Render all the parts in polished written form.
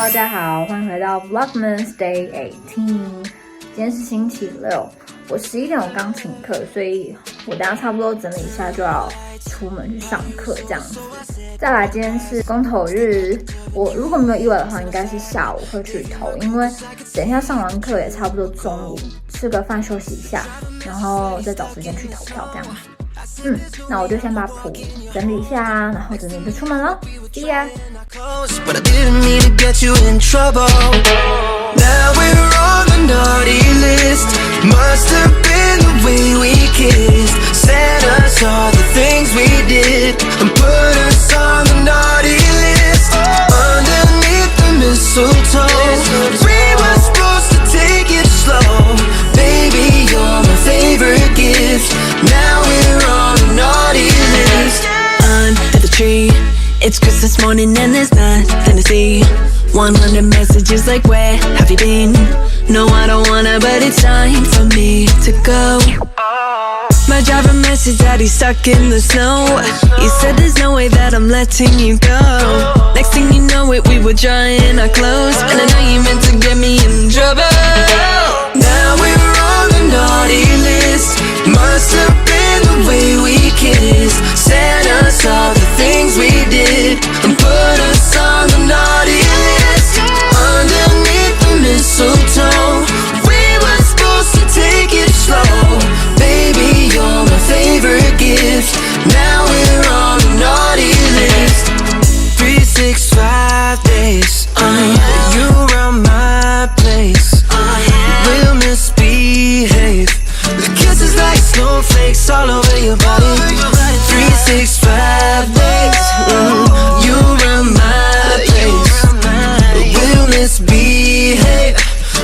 大家好，欢迎回到 Vlogmas Day 18。今天是星期六，我11点有钢琴课，所以我等一下差不多整理一下就要出门去上课这样子。再来，今天是公投日，我如果没有意外的话，应该是下午会去投，因为等一下上完课也差不多中午，吃个饭休息一下，然后再找时间去投票这样子。那我就先把谱整理一下，然后整理就出门了。See ya。But I didn't mean to get you in trouble. Now we're on the naughty list. Must have been the way we kissed. Said us all the things we did and put us on the naughty list. Underneath the mistletoe, we were supposed to take it slow. Baby, you're my favorite gift. Now we're on the naughty list. Under the tree, it's Christmas morning and there's nothing to see. 100 messages like where have you been? No, I don't wanna, but it's time for me to go. My driver message that he's stuck in the snow. He said there's no way that I'm letting you go. Next thing you know it, we were drying our clothes, and I know you meant to get me in trouble. Now we're on the naughty list. Must have been the way we kissed. Said us all the things we did and put us on the naughty list. Underneath the mistletoe, we were supposed to take it slow. Baby, you're my favorite gift. Now we're on the naughty list. 365 days, you around my place. We'll misbehave. The kisses like snowflakes all over your body. 365 days, you around my place. We'll misbehave.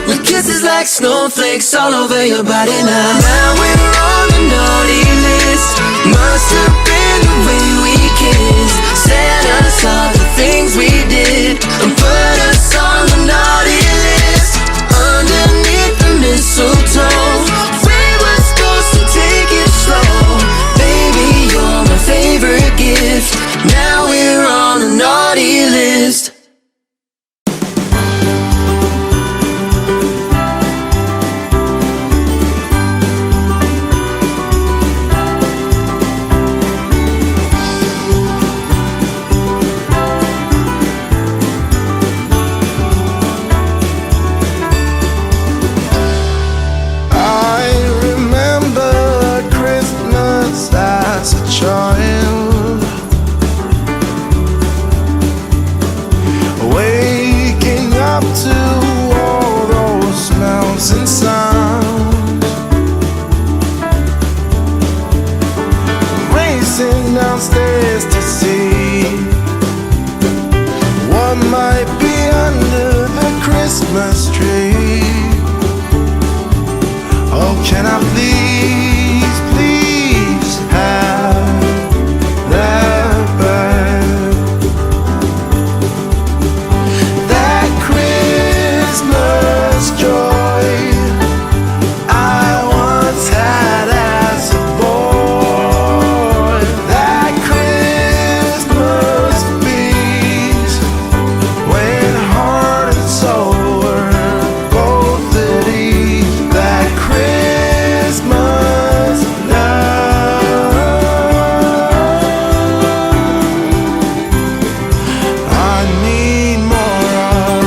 With kisses like snowflakes all over your body now. Now we're on the naughty list. Must have been the way we kissed. Said us all the things we did and put us on the naughty list. Underneath the mistletoe, we were supposed to take it slow. Baby, you're my favorite gift. Now we're on the naughty list. Downstairs to see what might be under the Christmas tree. Oh, can I please, please have that bird? That Christmas joy I once had as a boy. That Christmas peace when heart and soul were both at ease. That Christmas love I need more of.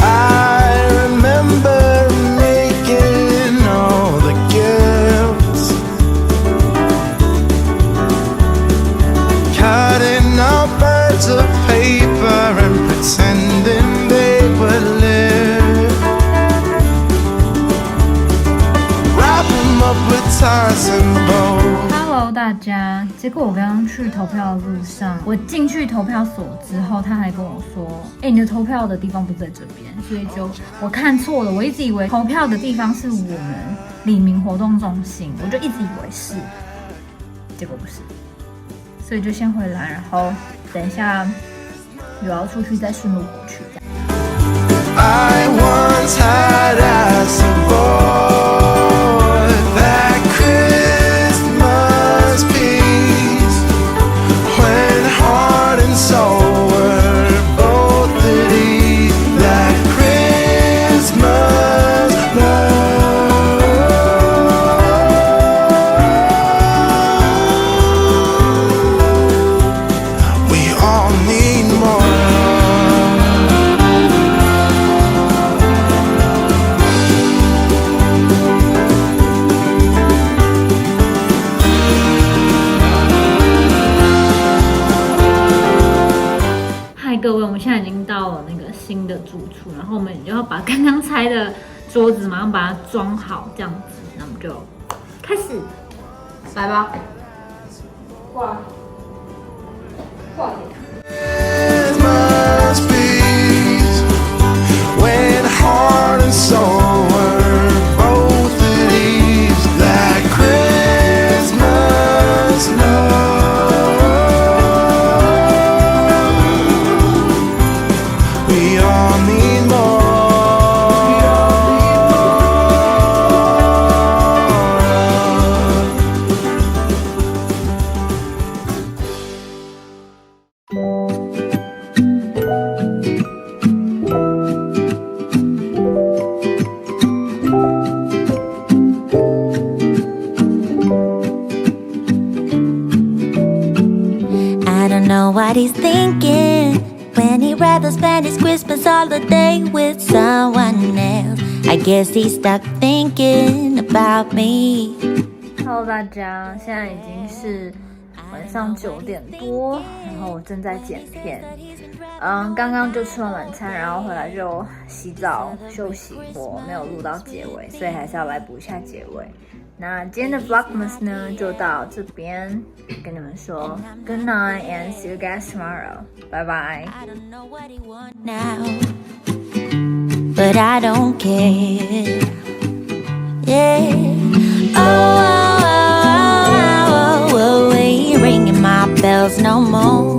I remember making all the gifts, cutting out birds of paper and pretending they would live. Wrap 'em up with ties and bows. Hello， 大家。结果我刚刚去投票的路上，我进去投票所之后，他还跟我说：“你的投票的地方不在这边。”所以我看错了，我一直以为投票的地方是我们里民活动中心，我就一直以为是，结果不是，所以就先回来，然后等一下有要出去再顺路过去。I once had as a boy that Christmas 刚刚拆的桌子马上把它装好，这样子，那我们就开始来吧。挂给他。Christmas peace when heart and soul were both at ease. That Christmas love we all need more. I don't know what he's thinking when he'd rather spend his Christmas holiday with someone else. I guess he's stuck thinking about me. Hello 大家，现在已经是晚上9点多，然后我正在剪片。刚刚就吃完晚餐，然后回来就洗澡休息，我没有录到结尾，所以还是要来补一下结尾。那今天的 Vlogmas 呢，就到这边，跟你们说 Good night and see you guys tomorrow. Bye bye. I don't know what he wants now, but I don't care. Yeah. Oh, oh, oh, oh, oh, oh, ain't ringing my bells no more.